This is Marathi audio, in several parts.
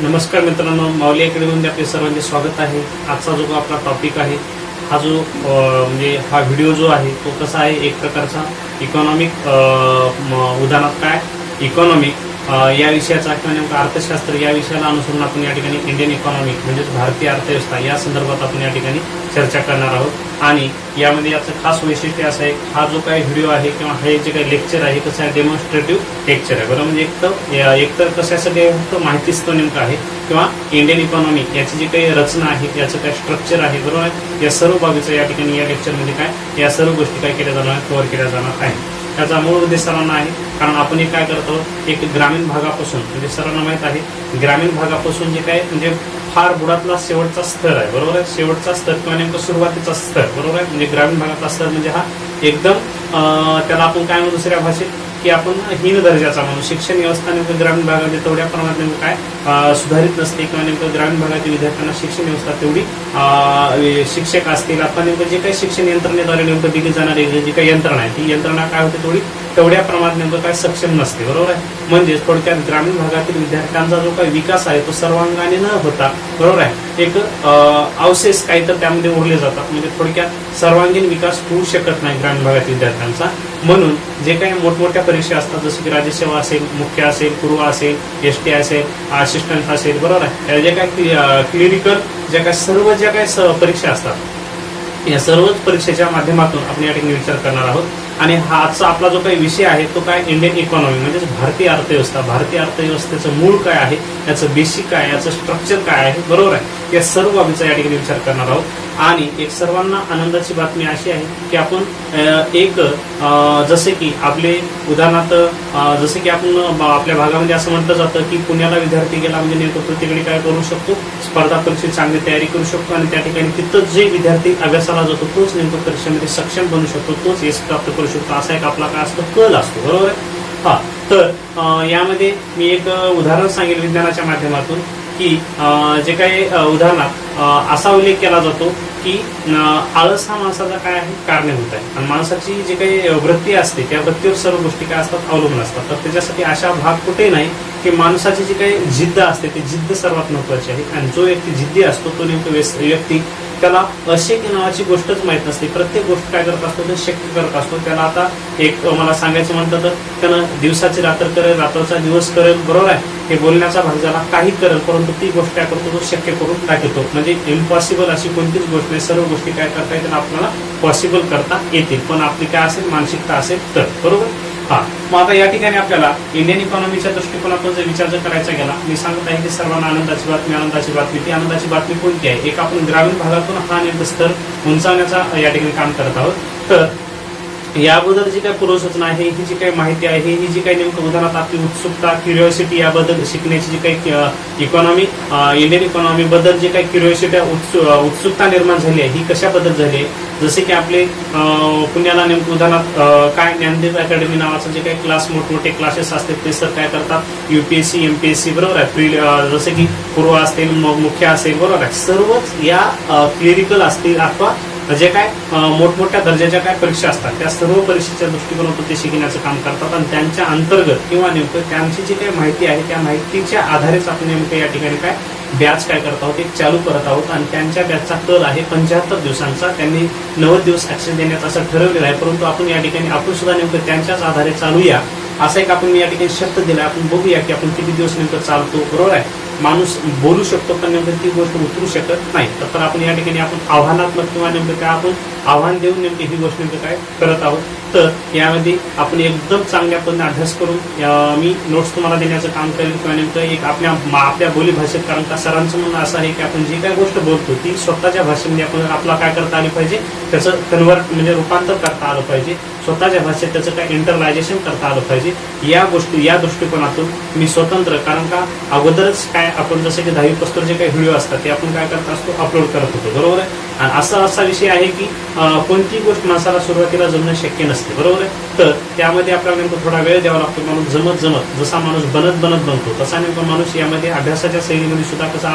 नमस्कार मित्रांनो, माऊली अकॅडमीमध्ये आपले सर्वांचे स्वागत आहे। आजचा जो आपला टॉपिक आहे, हा जो म्हणजे हा व्हिडिओ जो आहे तो कसा आहे, एक प्रकारचा इकॉनॉमिक उदाहरणात काय इकॉनॉमिक या विषयाचा किंवा नेमका अर्थशास्त्र या विषयाला अनुसरून आपण या ठिकाणी इंडियन इकॉनॉमिक म्हणजे भारतीय अर्थव्यवस्था या संदर्भात आपण या ठिकाणी चर्चा करणार आहोत। आणि यामध्ये याचं खास वैशिष्ट्य असं आहे, हा जो काही व्हिडिओ आहे किंवा हे जे काही लेक्चर आहे कसं आहे, डेमॉन्स्ट्रेटिव्ह लेक्चर आहे बरोबर। म्हणजे एकतर कशासाठी फक्त माहितीच तो नेमका आहे किंवा इंडियन इकॉनॉमिक याची जी काही रचना आहे याचं काय स्ट्रक्चर आहे बरोबर आहे, या सर्व बाबीचं या ठिकाणी या लेक्चरमध्ये काय या सर्व गोष्टी काय केल्या जाणार कव्हर केल्या जाणार आहे। त्याचा मूळ उद्देश सर्वांना आहे, कारण आपण एक काय करतो, एक ग्रामीण भागापासून म्हणजे सर्वांना माहित आहे ग्रामीण भागापासून जे काय म्हणजे फार बुडातला शेवटचा स्तर आहे बरोबर आहे, शेवटचा स्तर किंवा नेमकं सुरुवातीचा स्तर बरोबर आहे। म्हणजे ग्रामीण भागातला स्तर म्हणजे हा एकदम त्याला आपण काय म्हणू दुसऱ्या भाषेत की आपण हीन दर्जाचा म्हणून शिक्षण व्यवस्था नेमकं ग्रामीण भागामध्ये तेवढ्या प्रमाणात नेमकं काय सुधारित नसते किंवा नेमकं ग्रामीण भागातील विद्यार्थ्यांना शिक्षण व्यवस्था तेवढी शिक्षक असतील आपण नेमकं जे काही शिक्षण यंत्रणेद्वारे नेमकं दिली जाणारी जी काही यंत्रणा आहे ती यंत्रणा काय होते तेवढ्या प्रमाणात नेमकं काय सक्षम नसते बरोबर आहे। म्हणजे थोडक्यात ग्रामीण भागातील विद्यार्थ्यांचा जो काही विकास आहे तो सर्वांगाने न होता बरोबर आहे, एक अवशेष काही तर त्यामध्ये उरले जातात। म्हणजे थोडक्यात सर्वांगीण विकास होऊ शकत नाही ग्रामीण भागातील विद्यार्थ्यांचा। म्हणून जे काही मोठमोठ्या परीक्षा असतात जसं की राज्यसेवा असेल, मुख्य असेल, पूर्व असेल, ST असेल, असिस्टंट असेल बरोबर आहे, जे काही क्लिनिकल ज्या काही सर्व ज्या काही परीक्षा असतात या सर्वच परीक्षेच्या माध्यमातून आपण या ठिकाणी विचार करणार आहोत। आणि हा आजचा आपला जो काही विषय आहे तो काय इंडियन इकॉनॉमी म्हणजे भारतीय अर्थव्यवस्था, भारतीय अर्थव्यवस्थेचं मूळ काय आहे, याचं बेसिक काय, याचं स्ट्रक्चर काय आहे बरोबर आहे, या सर्व बाबीचा या ठिकाणी विचार करणार आहोत। आणि एक सर्वांना आनंदाची बातमी अशी आहे की आपण एक जसे की आपले उदाहरणार्थ जसे की आपण आपल्या भागामध्ये असं म्हटलं जातं की पुण्याला विद्यार्थी गेला म्हणजे नेमकं प्रत्येकडे काय करू शकतो, स्पर्धा परीक्षेची चांगली तयारी करू शकतो आणि त्या ठिकाणी तिथं जे विद्यार्थी अभ्यासाला जातो तोच नेमकं परीक्षेमध्ये सक्षम बनू शकतो, तोच यश प्राप्त करू शकतो, असा एक आपला काय असतो कल असतो बरोबर आहे। हा तर यामध्ये मी एक उदाहरण सांगेल विज्ञानाच्या माध्यमातून की जे काही उदाहरणात असा उल्लेख केला जातो की आळस हा माणसाचा काय आहे कारणीभूत आहे आणि माणसाची जी काही वृत्ती असते त्या वृत्तीवर सर्व गोष्टी काय असतात अवलंबून असतात। तर त्याच्यासाठी अशा भाग कुठे नाही की माणसाची जी काही जिद्द असते ती जिद्द सर्वात महत्वाची आहे। आणि जो व्यक्ती जिद्दी असतो तो नेमकं व्यक्ती त्याला अशक्य नावाची गोष्टच माहित नसते, प्रत्येक गोष्ट काय करत असतो तो शक्य करत असतो। त्याला आता एक मला सांगायचं म्हटलं तर त्यानं दिवसाची रात्र करेल, रात्राचा दिवस करेल बरोबर आहे, हे बोलण्याचा भाग झाला, काही करेल परंतु ती गोष्ट काय करतो तो शक्य करून दाखवतो। म्हणजे इम्पॉसिबल अशी कोणतीच गोष्ट नाही, सर्व गोष्टी काय करता येतील आपल्याला पॉसिबल करता येतील, पण आपली काय असेल मानसिकता असेल तर बरोबर। हा मग आता या ठिकाणी आपल्याला इंडियन इकॉनॉमीच्या दृष्टिकोनातून जर विचार करायचा गेला, मी सांगत आहे की सर्वांना आनंदाची बातमी ती आनंदाची बातमी कोणती आहे, एक आपण ग्रामीण भागातून हा नेमकं स्तर उंचावण्याचा या ठिकाणी काम करत आहोत। तर या अगोदर जी काही पूर्वसूचना आहे, ही जी काही माहिती आहे, ही जी काही नेमकं उदाहरणार्थ आपली उत्सुकता क्युरिओसिटी याबद्दल शिकण्याची जी काही इकॉनॉमी इंडियन इकॉनॉमी बद्दल जी काही क्युरिओसिटी उत्सुकता निर्माण झाली आहे ही कशाबद्दल झाली आहे, जसे की आपले पुण्याला नेमकं उदाहरणार्थ काय ज्ञानदेव अकॅडमी नावाचं जे काही क्लास मोठमोठे क्लासेस असतात ते सर काय करतात UPSC MPSC बरोबर आहे, जसे की पूर्व असतील, मुख्य असेल बरोबर आहे, सर्वच या क्लिनिकल असतील अथवा जे काय मोठमोठ्या दर्जाच्या काय परीक्षा असतात त्या सर्व परीक्षेच्या दृष्टिकोनातून ते शिकण्याचं काम करतात। आणि त्यांच्या अंतर्गत किंवा नेमकं त्यांची जी काही माहिती आहे त्या माहितीच्या आधारेच आपण नेमकं या ठिकाणी काय बॅच काय करत आहोत एक चालू करत आहोत। आणि त्यांच्या बॅचचा कल आहे 75 दिवसांचा, त्यांनी 90 दिवस ऍक्सेस देण्याचं असं ठरवलेलं आहे, परंतु आपण या ठिकाणी आपण सुद्धा नेमकं त्यांच्याच आधारे चालूया असं एक आपण या ठिकाणी शब्द दिला। आपण बघूया की आपण किती दिवस नेमकं चालतो बरोबर आहे। माणूस बोलू शकतो पण नेमकं ती गोष्ट उतरू शकत नाही, तर आपण या ठिकाणी आपण आव्हानात्मक किंवा नेमकं काय आपण आव्हान देऊन नेमकी ही गोष्ट नेमकं काय करत आहोत। तर यामध्ये आपण एकदम चांगल्या पद्धतीने अभ्यास करून मी नोट्स तुम्हाला देण्याचं काम करेल किंवा नेमकं एक आपल्या बोली भाषेत, कारण का सरांचं म्हणणं असं आहे की आपण जी काही गोष्ट बोलतो ती स्वतःच्या भाषेमध्ये आपण आपला काय करता आली पाहिजे, त्याचं कन्वर्ट म्हणजे रूपांतर करता आलं पाहिजे, स्वतःच्या भाषेत त्याचं काय इंटरलायझेशन करता आलं पाहिजे। या गोष्टी या दृष्टिकोनातून मी स्वतंत्र, कारण का अगोदरच काय काय आपण जसं की 10वी पस्तूर जे काही व्हिडिओ असतात ते आपण काय करत असतो, अपलोड करत होतो, बरोबर आहे. आणि असा विषय आहे की कोणतीही गोष्ट माणसाला सुरुवातीला जमणं शक्य नसते, बरोबर आहे. तर त्यामध्ये आपल्याला नेमकं थोडा वेळ द्यावा लागतो. माणूस जमत जसा माणूस बनतो तसा नेमका माणूस यामध्ये अभ्यासाच्या शैलीमध्ये सुद्धा कसा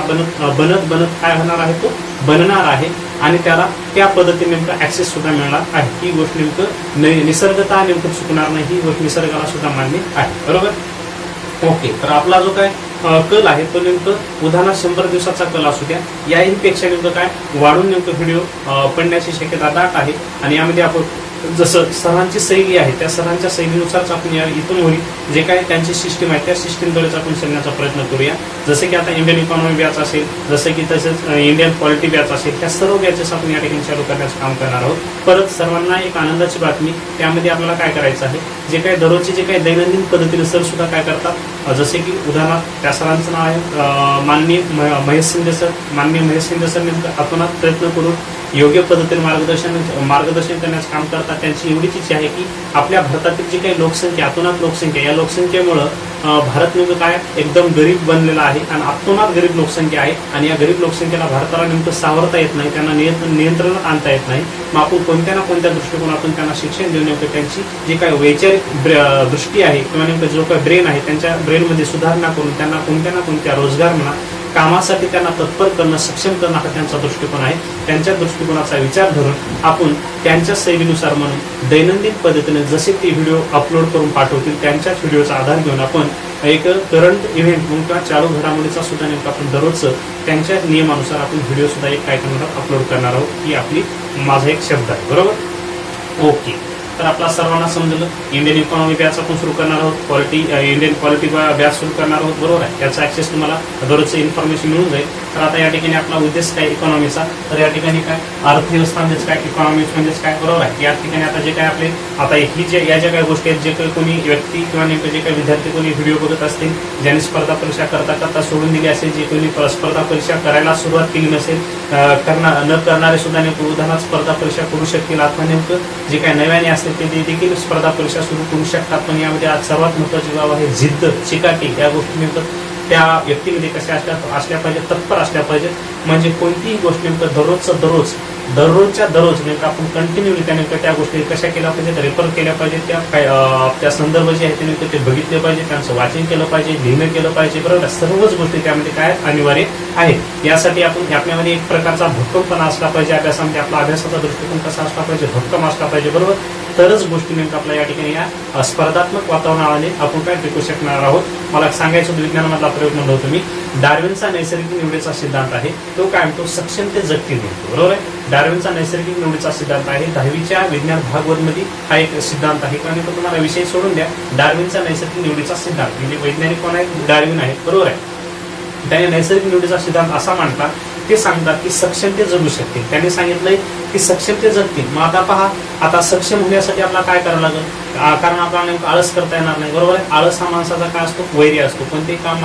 बनत काय होणार आहे, तो बनणार आहे. आणि त्याला त्या पद्धतीने नेमकं ऍक्सेस सुद्धा मिळणार आहे. ही गोष्ट नेमकं निसर्गता नेमकं चुकणार नाही, ही गोष्ट निसर्गाला सुद्धा मान्य आहे, बरोबर. ओके, तर आपला जो काय कल आहे तो नेमकं उदाहरणार्थ 100 दिवसाचा कल असू द्या, याहीपेक्षा नेमकं काय वाढून नेमकं व्हिडिओ पडण्याची शक्यता दाट आहे. आणि यामध्ये आपण जसं सरांची शैली आहे त्या सरांच्या शैलीनुसारच आपण या इथून होईल जे काय त्यांची सिस्टीम आहे त्या सिस्टीमद्वारेच आपण शिकण्याचा प्रयत्न करूया. जसं की आता इंडियन इकॉनॉमी बॅच असेल, जसं की तसेच इंडियन पॉलिटी बॅच असेल, त्या सर्व बॅचेस आपण या ठिकाणी चालू करण्याचं काम करणार आहोत. परत सर्वांना एक आनंदाची बातमी, त्यामध्ये आपल्याला काय करायचं आहे, जे काही दररोजचे जे काही दैनंदिन पद्धतीने सर सुद्धा काय करतात, जसे की उदाहरणार्थ त्या सरांचं नाव आहे माननीय महेश शिंदे सर. माननीय महेश शिंदे सर नेमकं आपण प्रयत्न करून योग्य पद्धतीने मार्गदर्शन करण्याचं काम करतात. त्यांची एवढीच इच्छा आहे की आपल्या भारतातील जी काही लोकसंख्या, अतोनात लोकसंख्या, या लोकसंख्येमुळं भारत नेमकं काय एकदम गरीब बनलेला आहे आणि अतोनात गरीब लोकसंख्या आहे. आणि या गरीब लोकसंख्येला भारताला नेमकं सावरता येत नाही, त्यांना नियंत्रणात आणता येत नाही. मग आपण कोणत्या ना कोणत्या दृष्टिकोनातून त्यांना शिक्षण देऊन नेमकं त्यांची जी काही वैचारिक दृष्टी आहे किंवा नेमकं जो काही ब्रेन आहे त्यांच्या ब्रेनमध्ये सुधारणा करून त्यांना कोणत्या ना कोणत्या रोजगार म्हणा कामासाठी त्यांना तत्पर करणं, सक्षम करणं हा त्यांचा दृष्टिकोन आहे. त्यांच्या दृष्टिकोनाचा विचार धरून आपण त्यांच्या शैलीनुसार म्हणून दैनंदिन पद्धतीने जसे ते व्हिडिओ अपलोड करून पाठवतील त्यांच्याच व्हिडिओचा आधार घेऊन आपण एक करंट इव्हेंट किंवा चालू घडामोडीचा सुद्धा नेमका आपण दररोजचं त्यांच्या नियमानुसार आपण व्हिडिओ सुद्धा एक काय करणार आहोत, अपलोड करणार आहोत. ही आपली माझा एक शब्द आहे, बरोबर. ओके, तर आपला सर्वांना समजलं. इंडियन इकॉनॉमी बॅच आपण सुरू करणार आहोत, इंडियन पॉलिटी बॅच सुरू करणार आहोत, बरोबर आहे. याचा ऍक्सेस तुम्हाला दररोजचं इन्फॉर्मेशन मिळून जाईल. तर आता या ठिकाणी आपला उद्देश काय इकॉनॉमीचा, तर या ठिकाणी काय अर्थव्यवस्था म्हणजेच काय, इकॉनॉमिक्स म्हणजेच काय, बरोबर आहे. या ठिकाणी आता जे काय आपले आता या ज्या काही गोष्टी आहेत, जे काही कोणी व्यक्ती किंवा नेमके जे काही विद्यार्थी कोणी व्हिडिओ बघत असतील, ज्यांनी स्पर्धा परीक्षा करता सोडून दिली असेल, जे कोणी स्पर्धा परीक्षा करायला सुरुवात केली नसेल, न करणारे सुद्धा नेमकं उदाहरणार्थ स्पर्धा परीक्षा करू शकतील. अथवा नेमकं जे काही नव्याने असतील ते देखील स्पर्धा परीक्षा सुरू करू शकतात. पण यामध्ये आज सर्वात महत्वाची बाब आहे जिद्द, चिकाटी. या गोष्टी नेमकं त्या व्यक्तीमध्ये कशा असल्या पाहिजे, तत्पर असल्या पाहिजेत. म्हणजे कोणतीही गोष्ट नेमकं दररोजच्या दररोज नेमकं आपण कंटिन्यूली नेमकं त्या गोष्टी कशा केल्या पाहिजेत, रेफर केल्या पाहिजेत, त्या संदर्भ जे आहे ते नेमकं ते बघितले पाहिजे, त्यांचं वाचन केलं पाहिजे, लिहिणं केलं पाहिजे, बरोबर. सर्वच गोष्टी त्यामध्ये काय अनिवार्य आहे. यासाठी आपण आपल्यामध्ये एक प्रकारचा भक्कमपणा असला पाहिजे अभ्यासामध्ये, आपला अभ्यासाचा दृष्टिकोन कसा असला पाहिजे, भक्कम असला पाहिजे, बरोबर. तरच गोष्टी नेमकं आपल्या या ठिकाणी या स्पर्धात्मक वातावरणामध्ये आपण काय टिकू शकणार आहोत. मला सांगायचं विज्ञानामधला प्रयोग म्हणतो तुम्ही, डार्विनचा नैसर्गिक निवडीचा सिद्धांत आहे. तो काय म्हणतो, सक्षम ते जगतील म्हणतो, बरोबर आहे. डार्विनचा नैसर्गिक निवडीचा सिद्धांत आहे. 10वीच्या विज्ञान भागवत मध्ये हा एक सिद्धांत आहे. कारण तो तुम्हाला विषय सोडून द्या, डार्विनचा नैसर्गिक निवडीचा सिद्धांत म्हणजे वैज्ञानिक कोण आहे, डार्विन आहे, बरोबर आहे. त्याने नैसर्गिक निवडीचा सिद्धांत असा मांडतात, ते सांगतात की सक्षम ते जगू शकतील. त्यांनी सांगितलंय की सक्षम ते जगतील. मग आता पहा, आता सक्षम होण्यासाठी आपल्याला काय करावं लागेल, कारण आपल्याला नेमकं आळस करता येणार नाही, बरोबर आहे. आळस हा माणसाचा काय असतो, वैरी असतो. पण ते काम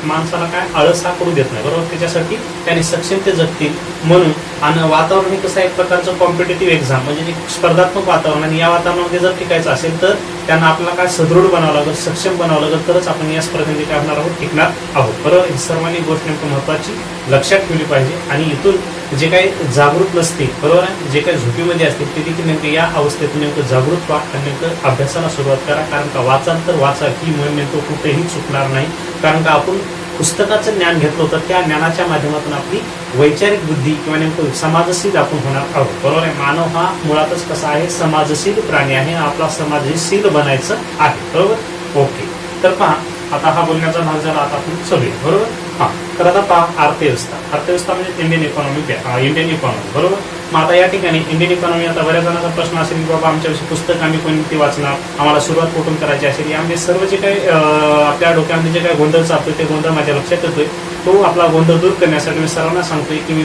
माणसाला काय आळस हा करू देत नाही, बरोबर. त्याच्यासाठी त्यांनी सक्षम ते जगतील म्हणून. आणि वातावरण हे कसं आहे, एक प्रकारचं कॉम्पिटेटिव्ह एक्झाम म्हणजे स्पर्धात्मक वातावरण. आणि या वातावरणामध्ये जर टिकायचं असेल तर त्यांना आपल्याला काय सदृढ बनावं लागेल, सक्षम बनावं लागेल, तरच आपण या स्पर्धेमध्ये काय होणार आहोत, टिकणार आहोत, बरोबर. ही सर्वांनी गोष्ट नेमकं महत्वाची लक्षात ठेवली पाहिजे. आणि इथून जे काही जागृत नसतील, बरोबर आहे, जे काही झोपीमध्ये असतील ते देखील नेमकं या अवस्थेतून नेमकं जागृत व्हा आणि नेमकं अभ्यासाला सुरुवात करा. कारण का वाचाल तर वाचा, ही मोहीम नेमकं कुठेही चुकणार नाही. कारण का आपण पुस्तकाचं ज्ञान घेतलं होतं, त्या ज्ञानाच्या माध्यमातून आपली वैचारिक बुद्धी किंवा नेमकं समाजशील आपण होणार आहोत, बरोबर आहे. मानव हा मुळातच कसा आहे, समाजशील प्राणी आहे. आपला समाजशील बनायचं आहे, बरोबर. ओके, तर पहा आता हा बोलण्याचा भाग झाला. आता आपण चलूया, बरोबर. हा, तर आता पहा अर्थव्यवस्था म्हणजे इंडियन इकॉनॉमी, बरोबर. मग आता या ठिकाणी इंडियन इकॉनॉमी, आता बऱ्याच जणांचा प्रश्न असेल की बाबा आमच्याविषयी पुस्तक आम्ही कोणती वाचणार, आम्हाला सुरुवात कुठून करायची असेल. यामध्ये सर्व जे काही आपल्या डोक्यामध्ये जे काही गोंधळ चालतोय ते गोंधळ माझ्या लक्षात येतोय. तो आपला गोंधळ दूर करण्यासाठी मी सर्वांना सांगतोय की मी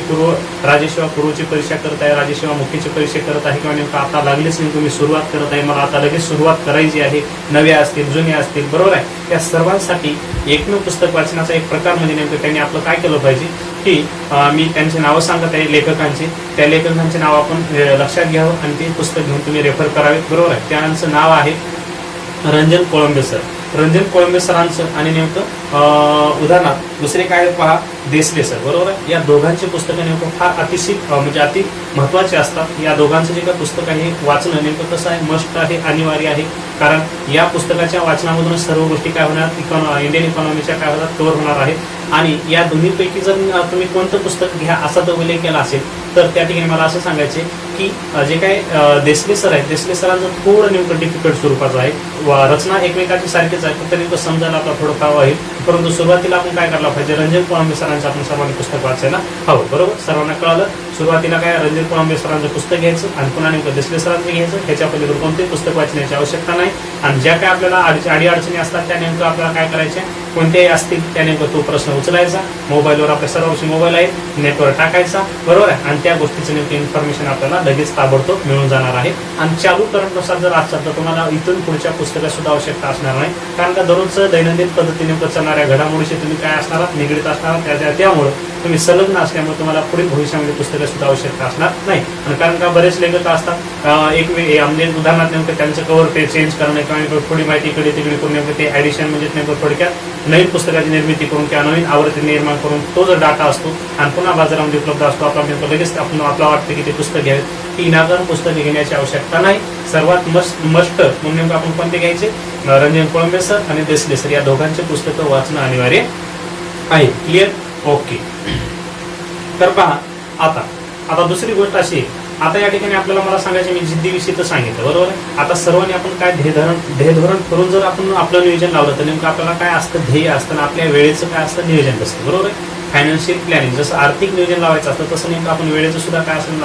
राजसेवा पूर्वची परीक्षा करत आहे, राजसेवा मुख्यची परीक्षा करत आहे, किंवा नेमकं आता लागलीच नेमकं मी सुरुवात करत आहे, मला आता लगेच सुरुवात करायची आहे. नव्या असतील, जुन्या असतील, बरोबर आहे. त्या सर्वांसाठी एकमेव पुस्तक वाचण्याचा एक प्रकार म्हणजे नेमकं त्यांनी आपलं काय केलं पाहिजे की मी त्यांची नावं सांगत आहे लेखकांची, त्या लेखकांचे नाव आपण लक्षात घ्यावं आणि ते पुस्तक घेऊन तुम्ही रेफर करावेत, बरोबर आहे. त्यांचं नाव आहे रंजन कोळंबे सर. रंजन कोळंबे सरांचं आणि नेमकं उदाहरणार्थ दुसरे काय आहेत पहा, देसले सर, बरोबर आहे. या दोघांची पुस्तकं नेमकं फार अतिशय म्हणजे अति महत्वाचे असतात. या दोघांचं जे काही पुस्तक आहे वाचणं नेमकं कसं आहे, मस्ट आहे, अनिवार्य आहे. कारण या पुस्तकाच्या वाचनामधून सर्व गोष्टी काय होणार, इंडियन इकॉनॉमीच्या काय होतात कव्हर होणार आहेत. आणि या दोन्हीपैकी जर तुम्ही कोणतं पुस्तक घ्या असा तो उल्लेख केला असेल तर त्या ठिकाणी मला असं सांगायचे की जे काही देसले सर आहेत, देसले सरांचं थोडं नेमकं डिफिकल्ट स्वरूपाचं आहे. रचना एकमेकाची सारखीच आहे, फक्त नेमकं समजायला आपला थोडं फार होईल. परंतु सुरुवातीला आपण काय करायला पाहिजे, रंजन कोळंबे सरांचं आपण सर्वांनी पुस्तक वाचायला हवं. बरोबर, सर्वांना कळालं. सुरुवातीला काय रंजन कोळंबे सरांचं पुस्तक घ्यायचं आणि पुन्हा नेमकं देसले सरांचं घ्यायचं. ह्याच्या पलीकडे कोणतेही पुस्तक वाचण्याची आवश्यकता नाही. आणि ज्या काय आपल्याला अडीअडचणी असतात त्या नेमकं आपल्याला काय करायच्या, कोणत्याही असतील त्या नेमकं तो प्रश्न उचलायचा. मोबाईलवर आपल्या सर्वांशी मोबाईल आहे, नेटवर टाकायचा, बरोबर आहे. आणि त्या गोष्टीचं नेमकं इन्फॉर्मेशन आपल्याला लगेच ताबडतोब मिळून जाणार आहे. आणि चालू करंटनुसार जर असाल तर तुम्हाला इथून पुढच्या पुस्तकात सुद्धा आवश्यकता असणार नाही. कारण का दररोजचं दैनंदिन पद्धतीने चालणाऱ्या घडामोडीशी तुम्ही काय असणार, निगडीत असणार. त्यामुळे तुम्ही संलग्न असल्यामुळे तुम्हाला पुढील भविष्यामध्ये पुस्तकं सुद्धा आवश्यकता असणार नाही. आणि कारण का बरेच लेखक असतात, म्हणजे उदाहरणार्थ नेमकं त्यांचं कव्हर पेज चेंज करणं किंवा थोडी माहिती इकडे तिकडे करून नेमकं ते ऍडिशन म्हणजे नेमकं थोडक्यात नवीन पुस्तकाची निर्मिती करून किंवा नवीन आवृत्ती निर्माण करून तो जर डाटा असतो आणि पुन्हा बाजारामध्ये उपलब्ध असतो, आपला नेमकं लगेच आपला वाटतं की ते पुस्तक घ्यावे. ती इनागरण पुस्तके घेण्याची आवश्यकता नाही. सर्वात मस्ट म्हणून नेमकं आपण कोणते घ्यायचे, रंजन कोळंबे सर आणि देसले सर या दोघांचे पुस्तकं वाचणं अनिवार्य आहे. Clear, okay. तर पहा आता दुसरी गोष्ट अशी आहे, आता या ठिकाणी आपल्याला मला सांगायचं, मी जिद्दीविषयी तर सांगितलं, बरोबर आहे. आता सर्वांनी आपण काय ध्येयधोरण करून जर आपण आपलं नियोजन लावलं तर नेमकं आपल्याला काय असतं, ध्येय असतं, आपल्या वेळेचं काय असतं, नियोजन असतं, बरोबर आहे. फायनान्शियल प्लॅनिंग जसं आर्थिक नियोजन लावायचं असतं तसं नेमकं आपण वेळेचं सुद्धा काय असं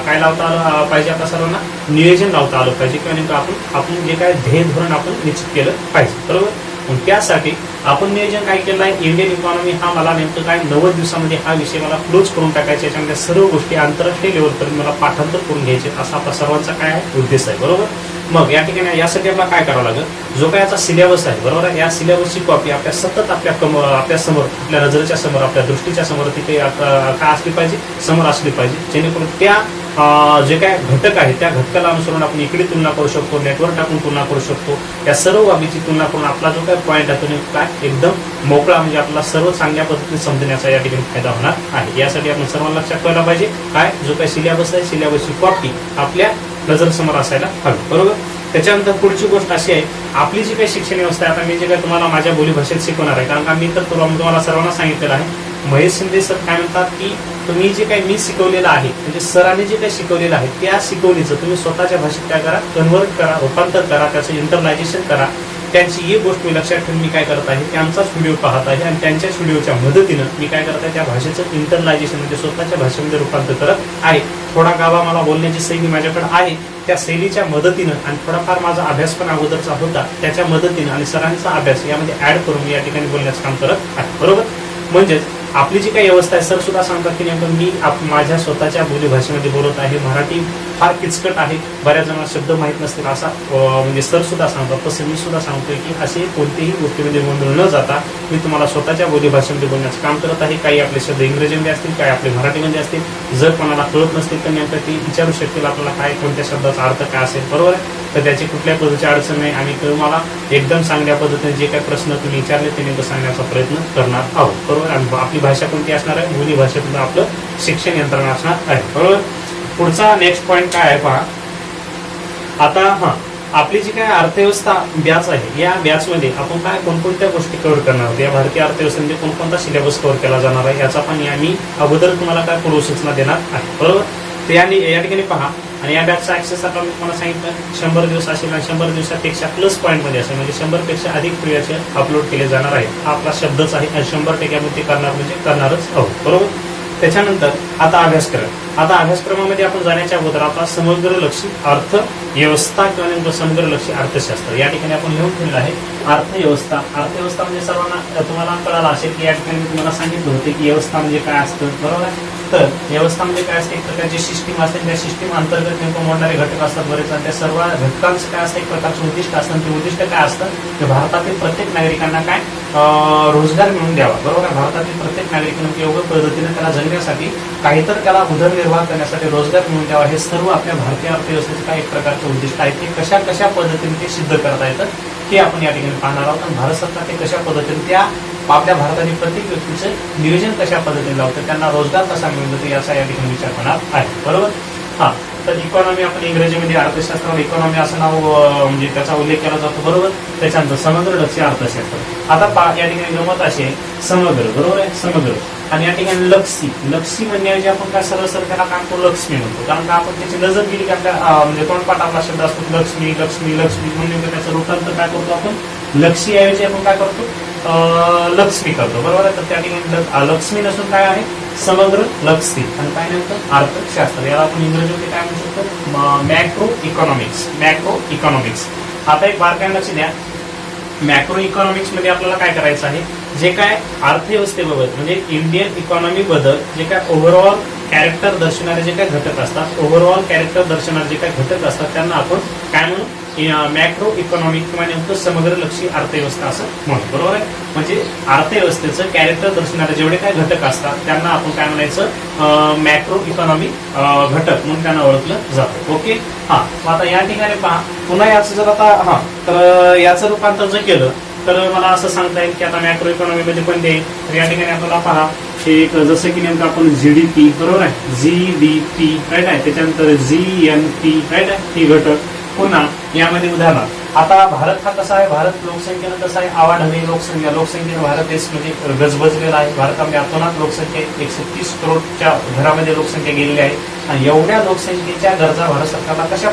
काय लावता आलं पाहिजे, आता सर्वांना नियोजन लावता आलं पाहिजे किंवा नेमकं आपण जे काय ध्येय धोरण आपण निश्चित केलं पाहिजे, बरोबर. मग त्यासाठी आपण नियोजन काय केलं आहे, इंडियन इकॉनॉमी हा मला नेमकं काय 90 दिवसामध्ये हा विषय मला क्लोज करून टाकायचा, याच्यामध्ये सर्व गोष्टी आंतरराष्ट्रीय लेवलपर्यंत मला पाठांतर करून घ्यायचे, असा आपला सर्वांचा काय आहे उद्देश आहे, बरोबर. मग या ठिकाणी यासाठी आपल्याला काय करावं लागेल, जो काय याचा सिलेबस आहे, बरोबर आहे, या सिलेबसची कॉपी आपल्या सतत आपल्या समोर, आपल्या नजरेच्या समोर, आपल्या दृष्टीच्या समोर तिथे काय असली पाहिजे, समोर असली पाहिजे, जेणेकरून त्या जे काय घटक आहे त्या घटकाला अनुसरून आपण इकडे तुलना करू शकतो, नेटवर्क टाकून तुलना करू शकतो. या सर्व बाबीची तुलना करून आपला जो काय पॉईंट आहे तो काय एकदम मोकळा, म्हणजे आपला सर्व चांगल्या पद्धतीने समजण्याचा या ठिकाणी फायदा होणार आहे. यासाठी आपण सर्वांना लक्षात ठेवायला पाहिजे काय, जो काही सिलेबस आहे सिलेबसची कॉपी आपल्या नजरेसमोर असायला हवी, बरोबर. त्याच्यानंतर पुढची गोष्ट अशी आहे, आपली जी काही शिक्षण व्यवस्था आहे, आता मी जे काही तुम्हाला माझ्या बोलीभाषेत शिकवणार आहे, कारण का मी तर तुम्हाला सर्वांना सांगितलेलं आहे, महेश शिंदे सर काय म्हणतात की तुम्ही जे काही मी शिकवलेलं आहे, म्हणजे सरांनी जे काही शिकवलेलं आहे त्या शिकवणीचं तुम्ही स्वतःच्या भाषेत काय करा, कन्वर्ट करा, रूपांतर करा, त्याचं इंटरलायझेशन करा. त्यांची ही गोष्ट मी लक्षात ठेवून मी काय करत आहे, त्यांचाच व्हिडिओ पाहत आहे आणि त्यांच्याच व्हिडिओच्या मदतीनं मी काय करत आहे, त्या भाषेचं इंटरलायझेशन म्हणजे स्वतःच्या भाषेमध्ये रूपांतर करत आहे. थोडा गावा मला बोलण्याची शैली माझ्याकडे आहे, त्या शैलीच्या मदतीनं आणि थोडाफार माझा अभ्यास पण अगोदरचा होता त्याच्या मदतीनं आणि सरांचा अभ्यास यामध्ये ऍड करून या ठिकाणी बोलण्याचं काम करत आहे, बरोबर. म्हणजेच आपली जी काही व्यवस्था आहे, सर सुद्धा सांगतात की नेमकं मी माझ्या स्वतःच्या बोलीभाषेमध्ये बोलत आहे. मराठी फार किचकट आहे, बऱ्याच जणांना शब्द माहीत नसतील असा म्हणजे सर सुद्धा सांगतात, तसं मी सुद्धा सांगतोय की असे कोणतेही गोष्टीमध्ये गोंधळ न जाता मी तुम्हाला स्वतःच्या बोलीभाषेमध्ये बोलण्याचं काम करत आहे. काही आपले शब्द इंग्रजीमध्ये असतील, काही आपले मराठीमध्ये असतील. जर कोणाला कळत नसतील तर नेमकं ती विचारू शकतील आपल्याला काय कोणत्या शब्दाचा अर्थ काय असेल, बरोबर आहे. तर त्याची कुठल्या पद्धतीची अडचण नाही आणि तुम्हाला एकदम चांगल्या पद्धतीने जे काही प्रश्न तुम्ही विचारले ते नेमकं सांगण्याचा प्रयत्न करणार आहोत, बरोबर. आणि आपली भाषा कोणती असणार आहे, बोली भाषेतून आपलं शिक्षण यंत्रणा असणार आहे, बरोबर. पुढचा नेक्स्ट पॉईंट काय आहे पहा. आता आपली जी काय अर्थव्यवस्था बॅच आहे, या बॅचमध्ये आपण काय कोणकोणत्या गोष्टी कव्हर करणार आहोत, या भारतीय अर्थव्यवस्थेमध्ये कोणकोणता सिलेबस कव्हर केला जाणार आहे याचा पण आम्ही अगोदर तुम्हाला काय पूर्वसूचना देणार आहे, बरोबर. तर या ठिकाणी पहा. आणि या बॅचचा ऍक्सेस आता मी तुम्हाला सांगितलं 100 दिवस असेल आणि 100 दिवसापेक्षा प्लस पॉईंट मध्ये असेल, म्हणजे 100 अधिक व्हिडिओचे अपलोड केले जाणार आहे. हा आपला शब्दच आहे आणि 100% ते करणार म्हणजे करणारच आहोत, बरोबर. त्याच्यानंतर आता अभ्यासक्रम. आता अभ्यासक्रमामध्ये आपण जाण्याच्या अगोदर आता समग्रलक्षी अर्थव्यवस्था किंवा नेमकं समग्रलक्षी अर्थशास्त्र या ठिकाणी आपण लिहून ठेवलेलं आहे. अर्थव्यवस्था म्हणजे सर्वांना तुम्हाला कळालं असेल की या ठिकाणी मी तुम्हाला सांगितलं होते की व्यवस्था म्हणजे काय असतं, बरोबर आहे. तर व्यवस्था म्हणजे काय असते, एक प्रकारची सिस्टीम असते, त्या सिस्टीम अंतर्गत नेमकं मोडणारे घटक असतात बरेच, आणि त्या सर्व घटकांचं काय असतं, एक प्रकारचं उद्दिष्ट असतं. ते उद्दिष्ट काय असतं, की भारतातील प्रत्येक नागरिकांना काय रोजगार मिळवून द्यावा, बरोबर आहे. भारतातील प्रत्येक नागरिकांना योग्य पद्धतीने त्याला जगण्यासाठी काहीतरी त्याला उदरनिर्वाह करण्यासाठी रोजगार मिळवून द्यावा, हे सर्व आपल्या भारतीय अर्थव्यवस्थेचे काय एक प्रकारचे उद्दिष्ट आहे. ते कशा पद्धतीने ते सिद्ध करता येतं हे आपण या ठिकाणी पाहणार आहोत. आणि भारत सरकार ते कशा पद्धतीने त्या आपल्या भारतातील प्रत्येक व्यक्तीचं नियोजन कशा पद्धतीने लावतं, त्यांना रोजगार कसा मिळतो याचा या ठिकाणी विचार करणार आहे. बरोबर. हा, तर इकॉनॉमी आपण इंग्रजीमध्ये अर्थशास्त्रावर इकॉनॉमी असं नाव म्हणजे त्याचा उल्लेख केला जातो. बरोबर. त्याच्यानंतर समग्र लक्ष्य अर्थशास्त्र. आता या ठिकाणी गमत अशी आहे समग्र. बरोबर आहे, समग्र. आणि या ठिकाणी लक्षी म्हणण्याऐवजी आपण काय सरळ त्याला काय म्हणतो लक्ष्मी म्हणतो. कारण का आपण त्याची नजर गेली की आपल्या म्हणजे तोंडपाठ आपला शब्द असतो लक्ष्मी लक्ष्मी लक्ष्मी म्हणून त्याचं रूपांतर काय करतो आपण लक्षी ऐवजी आपण काय करतो लक्ष्मी करतो. बरोबर आहे. तर त्या ठिकाणी लक्ष्मी नसून काय आहे समग्र लक्षी आणि काय नव्हतं अर्थशास्त्र. याला आपण इंग्रजीमध्ये काय म्हणू शकतो मॅक्रो इकॉनॉमिक्स. आता एक बारकाईने लक्ष द्या. मॅक्रो इकॉनॉमिक्स मध्ये आपल्याला काय करायचं आहे, जे काय अर्थव्यवस्थेबाबत म्हणजे इंडियन इकॉनॉमी बद्दल जे काय ओव्हरऑल कॅरेक्टर दर्शवणारे जे काही घटक असतात, ओव्हरऑल कॅरेक्टर दर्शवणारे जे काही घटक असतात त्यांना आपण काय म्हणू मॅक्रो इकॉनॉमिक किंवा नेमकं समग्र लक्षी अर्थव्यवस्था असं म्हणू. बरोबर आहे. म्हणजे अर्थव्यवस्थेचं कॅरेक्टर दर्शवणारे जेवढे काही घटक असतात त्यांना आपण काय म्हणायचं मॅक्रो इकॉनॉमिक घटक म्हणून त्यांना ओळखलं जातं. ओके. हा, आता या ठिकाणी पहा पुन्हा याचं जर आता तर याचं रूपांतर जर केलं तर मला असं सांगता येईल की आता मॅक्रो इकॉनॉमी मध्ये कोणते आहे, तर या ठिकाणी आपल्याला पहा एक जसं की नेमकं आपण जीडीपी. बरोबर आहे, जीडीपी राईट आहे. त्याच्यानंतर जीएनपी राईट आहे, ही घटक. पुन्हा यामध्ये उदाहरण आता भारत हा कसा आहे, भारत लोकसंख्येनं कसा आहे आवाढव्य लोकसंख्येनं भारत देश म्हणजे गजबजलेला आहे. भारतामध्ये अतोनात लोकसंख्या 130 करोडच्या घरामध्ये लोकसंख्या गेलेली आहे. आणि एवढ्या लोकसंख्येच्या गरजा भारत सरकारला कशा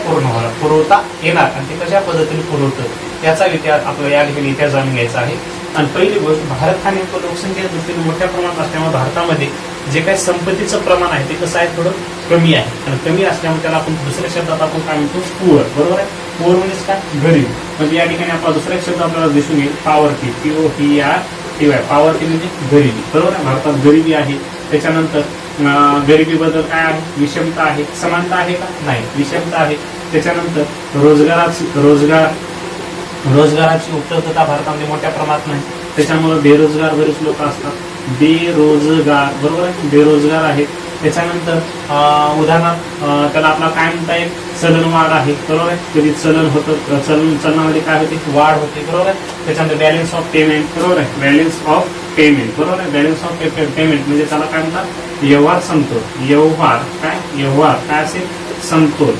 पुरवता येणार आणि ते कशा पद्धतीने पुरवतं याचा इतिहास आपल्याला या ठिकाणी इतिहास जाणून घ्यायचा आहे. आणि पहिली गोष्ट भारत हा नेमकं लोकसंख्येच्या दृष्टीने मोठ्या प्रमाणात असल्यामुळे भारतामध्ये जे काही संपत्तीचं प्रमाण आहे ते कसं आहे थोडं कमी आहे. आणि कमी असल्यामुळे त्याला आपण दुसऱ्या शब्दात आपण काय म्हणतो पुअर. बरोबर आहे. पुअर म्हणजे काय गरीब. म्हणजे या ठिकाणी आपला दुसरा शब्द आपल्याला दिसून येईल पॉवर्टी. POVERTY. पॉवर्टी म्हणजे गरिबी. बरोबर आहे. भारतात गरिबी आहे. त्याच्यानंतर गरिबीबद्दल काय आहे विषमता आहे. समानता आहे का नाही, विषमता आहे. त्याच्यानंतर रोजगाराची उपलब्धता भारतामध्ये मोठ्या प्रमाणात नाही. त्याच्यामुळे बेरोजगार बरेच लोक असतात. बेरोजगार. बरोबर आहे, बेरोजगार आहेत. त्याच्यानंतर उदाहरणार्थ त्याला आपला काय म्हणता येईल चलनवाढ आहे. बरोबर आहे. कधी चलन होतं, चलनामध्ये काय होते वाढ होते. बरोबर आहे. त्याच्यानंतर बॅलन्स ऑफ पेमेंट. बरोबर आहे, बॅलन्स ऑफ पेमेंट. बरोबर आहे. बॅलन्स ऑफ पेमेंट म्हणजे त्याला काय म्हणतात व्यवहार समतोल. व्यवहार काय असेल समतोल.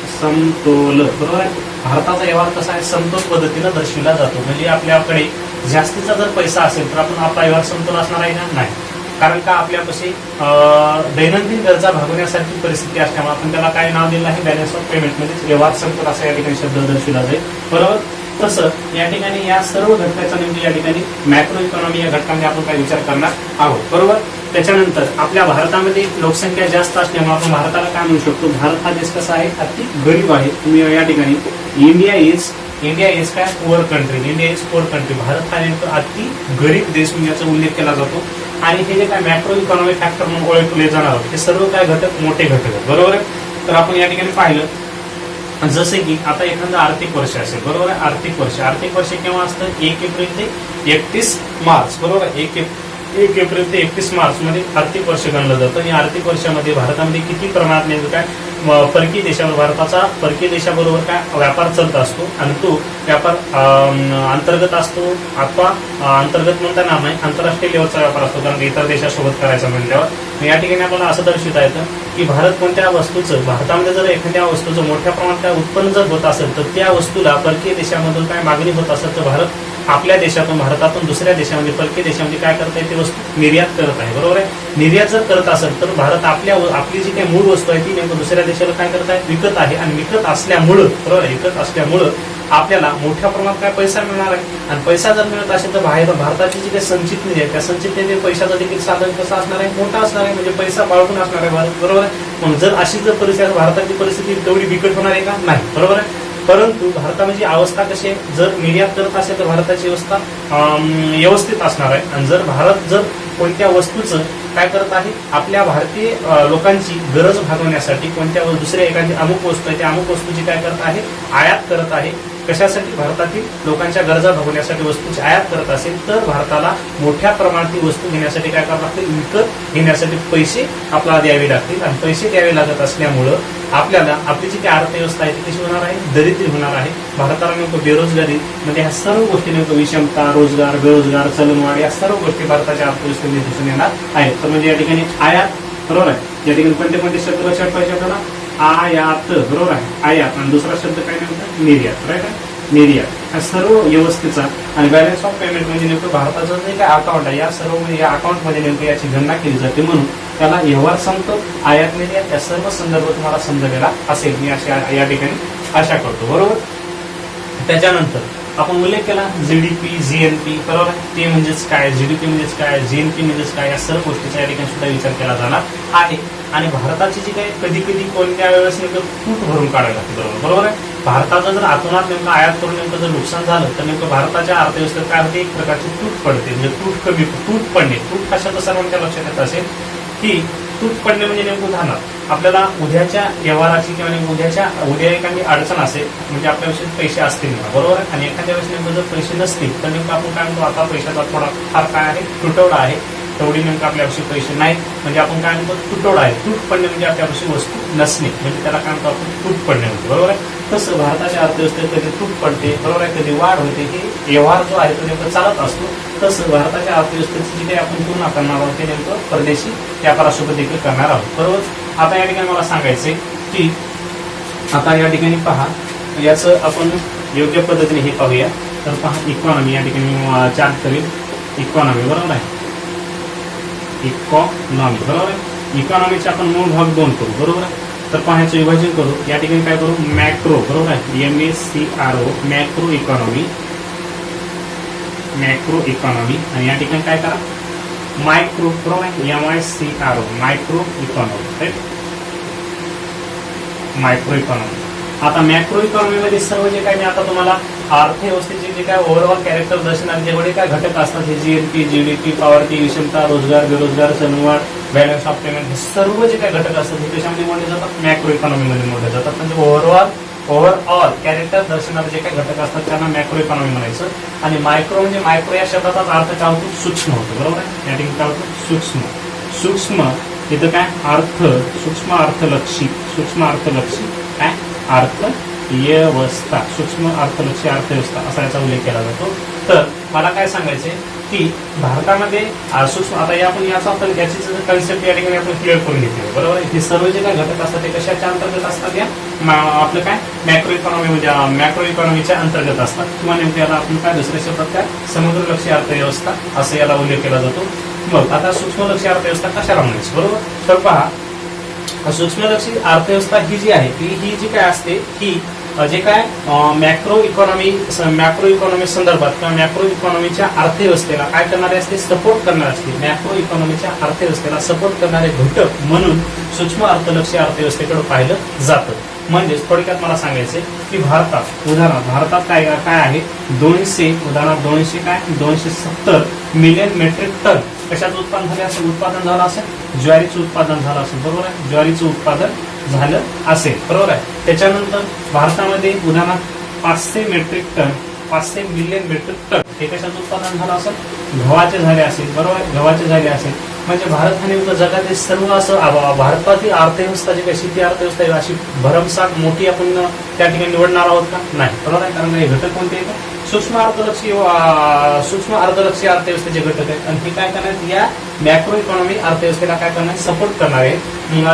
बरोबर आहे. भारताचा व्यवहार कसा आहे समतोल पद्धतीनं दर्शविला जातो. म्हणजे आपल्याकडे जास्तीचा जर पैसा असेल तर आपण आपला व्यवहार समतोल असणार आहे का नाही. कारण का आपल्यापाशी दैनंदिन गरजा भागवण्यासारखी परिस्थिती असल्यामुळे आपण त्याला काय नाव दिलं आहे बॅलन्स ऑफ पेमेंट म्हणजे व्यवहार समतोल असा या ठिकाणी शब्द दर्शविला जाईल. बरोबर. तसं या ठिकाणी या सर्व घटकाचा नेमकी या ठिकाणी मॅक्रो इकॉनॉमी या घटकांमध्ये आपण काय विचार करणार आहोत. बरोबर. त्याच्यानंतर आपल्या भारतामध्ये लोकसंख्या जास्त असल्यामुळे आपण भारताला काय म्हणू शकतो भारत हा देश कसा आहे अति गरीब आहे. तुम्ही या ठिकाणी इंडिया इज काय poor country. India is poor country. Bharat हा नेमकं अति गरीब देश म्हणजे याचा उल्लेख केला जातो. आणि हे जे काय मॅक्रो इकॉनॉमिक फॅक्टर म्हणून ओळखले जाणार आहोत हे सर्व काय घटक मोठे घटक आहेत. बरोबर आहे. तर आपण या ठिकाणी पाहिलं जसे की आता एखादं आर्थिक वर्ष असेल. बरोबर आहे. आर्थिक वर्ष केव्हा असतं 1 एप्रिल ते 31 मार्च. बरोबर आहे. 1 एप्रिल ते 31 मार्च मध्ये आर्थिक वर्ष गणलं जातं. आणि आर्थिक वर्षामध्ये भारतामध्ये किती प्रमाणात नेमकं काय परकीय देशावर भारताचा परकीय देशाबरोबर काय व्यापार चालत असतो आणि तो व्यापार अंतर्गत असतो अथवा अंतर्गत म्हणता येणार नाही आंतरराष्ट्रीय लेवलचा व्यापार असतो. कारण इतर देशासोबत करायचा म्हणल्यावर या ठिकाणी आपल्याला असं दर्शवता येतं की भारत कोणत्या वस्तूचं भारतामध्ये जर एखाद्या वस्तूचं मोठ्या प्रमाणात काय उत्पन्न जर होत असेल तर त्या वस्तूला परकीय देशामधून काय मागणी होत असेल तर भारत आपल्या देशातून भारतातून दुसऱ्या देशामध्ये परकीय देशामध्ये काय करता येते वस्तू निर्यात करत आहे. बरोबर आहे. निर्यात जर करत असेल तर भारत आपली जी काही मूळ वस्तू आहे ती नेमकं दुसऱ्या देशाला काय करत आहे विकत आहे. आणि विकत असल्यामुळं बरोबर आहे विकत असल्यामुळं आपल्याला मोठ्या प्रमाणात काय पैसा मिळणार आहे. आणि पैसा जर मिळत असेल तर भारताची जी काही संचित निधी आहे त्या संचित निधी पैशाचा देखील साधन कसं असणार आहे मोठा असणार आहे. म्हणजे पैसा बाळगून असणार आहे भारत. बरोबर आहे. मग जर अशी जर परिस्थिती भारताची परिस्थिती तेवढी बिकट होणार आहे का नाही. बरोबर आहे. परंतु भारतामध्ये अवस्था कशी आहे जर निर्यात करत असेल तर भारताची अवस्था व्यवस्थित असणार आहे. आणि जर भारत जर कोणत्या वस्तूचं काय करत आहे आपल्या भारतीय लोकांची गरज भागवण्यासाठी कोणत्या दुसऱ्या एखादी अमुक वस्तू आहे त्या अमुक वस्तूची काय करत आहे आयात करत आहे. कशासाठी भारतातील लोकांच्या गरजा भागवण्यासाठी वस्तूची आयात करत असेल तर भारताला मोठ्या प्रमाणात ती वस्तू घेण्यासाठी काय करावं लागतील विकत घेण्यासाठी पैसे आपल्याला द्यावे लागतील. आणि पैसे द्यावे लागत असल्यामुळं आपल्याला आपली जी काही अर्थव्यवस्था आहे ती कशी होणार आहे, दरिद्री होणार आहे. भारताला नेमकं बेरोजगारी म्हणजे ह्या सर्व गोष्टी नेमकं विषमता, रोजगार, बेरोजगार, चलनवाढ या सर्व गोष्टी भारताच्या अर्थव्यवस्थेमध्ये दिसून येणार आहेत. तर म्हणजे या ठिकाणी आयात, बरोबर आहे, या ठिकाणी कोणते शब्द लक्षात पाहिजे आपल्याला, आयात, बरोबर आहे, आयात, आणि दुसरा शब्द काय नेमकं निर्यात, राईट आहे, निर्यात. हा सर्व व्यवस्थेचा आणि बॅलन्स ऑफ पेमेंट म्हणजे नेमकं भारताचं जे काय अकाउंट आहे या सर्व म्हणजे या अकाउंटमध्ये नेमकं याची गणना केली जाते, म्हणून त्याला व्यवहार सांगतो, आयात निर्यात या सर्व संदर्भ तुम्हाला समजलेला असेल, मी अशा या ठिकाणी आशा करतो, बरोबर. त्याच्यानंतर आपण उल्लेख केला जीडीपी, जीएनपी, बरोबर आहे, ते म्हणजेच काय, जीडीपी म्हणजेच काय, जीएनपी म्हणजेच काय, या सर्व गोष्टीचा या ठिकाणी सुद्धा विचार केला जाणार आहे. आणि भारताची जी काही कधी कधी कोणत्या वेळेस नेमकं तूट भरून काढायला लागते, बरोबर आहे. भारताचं जर आतोनात नेमकं आयात करून नेमकं जर नुकसान झालं तर नेमकं भारताच्या अर्थव्यवस्थेत काय होते, एक प्रकारची तूट पडते, म्हणजे तूट पडणे. तूट कशाचं सर्वांच्या लक्षात येत असेल की तूट पडणे म्हणजे नेमकं झालं आपल्याला उद्याच्या व्यवहाराची किंवा उद्या एखादी अडचण असेल, म्हणजे आपल्याविषयी पैसे असतील ना, बरोबर आहे, आणि एखाद्या वेळेस नेमकं जर पैसे नसतील तर नेमकं आपण काय म्हणतो, आता पैशाचा थोडा फार काय आहे, तुटवडा आहे, तेवढी नेमकं आपल्याविषयी पैसे नाहीत, म्हणजे आपण काय म्हणतो, तुटवडा आहे. तूट पडणे म्हणजे आपल्याविषयी वस्तू नसणे, म्हणजे त्याला काय म्हणतो आपण, तूट पडणे म्हणतो, बरोबर आहे. तसं भारताच्या अर्थव्यवस्थेत कधी तूट पडते, बरोबर आहे, कधी वाढ होते, हे व्यवहार जो आहे तो नेमकं चालत असतो. तसं भारताच्या अर्थव्यवस्थेची जी काही आपण तुलना करणार आहोत ते नेमकं परदेशी व्यापारासोबत देखील करणार आहोत, बरोबर. आता या ठिकाणी मला सांगायचंय की आता या ठिकाणी पहा, याचं आपण योग्य पद्धतीने हे पाहूया. तर पहा, इकॉनॉमी या ठिकाणी चार्ट करेल, इकॉनॉमी, बरोबर आहे, इकॉनॉमी, बरोबर आहे. इकॉनॉमीचे आपण मूळ भाग 2 करू, बरोबर आहे. तर पाहायचं विभाजन करू, या ठिकाणी काय करू, मॅक्रो, बरोबर आहे, MACRO, macro economy, macro economy, आणि या ठिकाणी काय करा, मायक्रो, बरोबर आहे, MICRO, micro economy, right, micro economy. आता मॅक्रो इकॉनॉमीमध्ये सर्व जे काय मी आता तुम्हाला अर्थव्यवस्थेचे जे काय ओव्हरऑल कॅरेक्टर दर्शवणारे जेवढे काय घटक असतात, हे जीएनपी, जीडीपी, पॉवर्टी, विषमता, रोजगार, बेरोजगार, चलनवाढ, बॅलन्स ऑफ पेमेंट, हे सर्व जे काही घटक असतात हे कशामध्ये मोडले जातात, मॅक्रो इकॉनॉमीमध्ये मोडले जातात. म्हणजे ओव्हरऑल कॅरेक्टर दर्शवणारे जे काही घटक असतात त्यांना मॅक्रो इकॉनॉमी म्हणायचं. आणि मायक्रो म्हणजे मायक्रो या शब्दाचा अर्थ काय होतो, सूक्ष्म होतो, बरोबर आहे. या ठिकाणी काय होतं, सूक्ष्म, इथं काय अर्थ, सूक्ष्म अर्थलक्षी, काय अर्थव्यवस्था, सूक्ष्म अर्थलक्षी अर्थव्यवस्था असा याचा उल्लेख केला जातो. तर मला काय सांगायचंय की भारतामध्ये सूक्ष्म, आता आपण याचा याची कन्सेप्ट या ठिकाणी आपण क्लिअर करून घेतली, बरोबर आहे. हे सर्व जे काय घटक असतात ते कशाच्या अंतर्गत असतात, या आपलं काय मॅक्रो इकॉनॉमी म्हणजे मॅक्रो इकॉनॉमीच्या अंतर्गत असतात, किंवा नेमकं याला आपण काय दुसऱ्या शब्दात काय समुद्रलक्षी अर्थव्यवस्था असं याला उल्लेख केला जातो. मग आता सूक्ष्मलक्षी अर्थव्यवस्था कशाला म्हणायची, बरोबर. तर पहा, सूक्ष्मलक्षी अर्थव्यवस्था ही जी आहे ही जी काय असते ही जे काय मॅक्रो इकॉनॉमी संदर्भात किंवा मॅक्रो इकॉनॉमीच्या अर्थव्यवस्थेला काय करणारे असते, सपोर्ट करणारे असते. मॅक्रो इकॉनॉमीच्या अर्थव्यवस्थेला सपोर्ट करणारे घटक म्हणून सूक्ष्म अर्थलक्षी अर्थव्यवस्थेकडे पाहिलं जातं. म्हणजेच थोडक्यात मला सांगायचंय की उदाहरणार्थ भारतात काय आहे, 270 मिलियन मेट्रिक टन कशाचं उत्पादन झालं असेल, ज्वारीचं उत्पादन झालं असेल, बरोबर आहे, ज्वारीचं उत्पादन झालं असेल, बरोबर आहे. त्याच्यानंतर भारतामध्ये उदाहरणार्थ 500 मिलियन मेट्रिक टन हे कशाचं उत्पादन झालं असेल, गव्हाचे झाले असेल, बरोबर, गव्हाचे झाले असेल. म्हणजे भारत हा नेमकं जगातील सर्व असं भारतातील अर्थव्यवस्था जी कशी ती अर्थव्यवस्था अशी भरमसाठ मोठी आपण त्या ठिकाणी निवडणार आहोत का, नाही, बरोबर आहे. कारण हे घटक कोणते आहेत, सूक्ष्म अर्थलक्षी अर्थव्यवस्थेचे घटक आहेत. आणि हे काय करणार, या मॅक्रो इकॉनॉमी अर्थव्यवस्थेला काय करणार, सपोर्ट करणार आहे.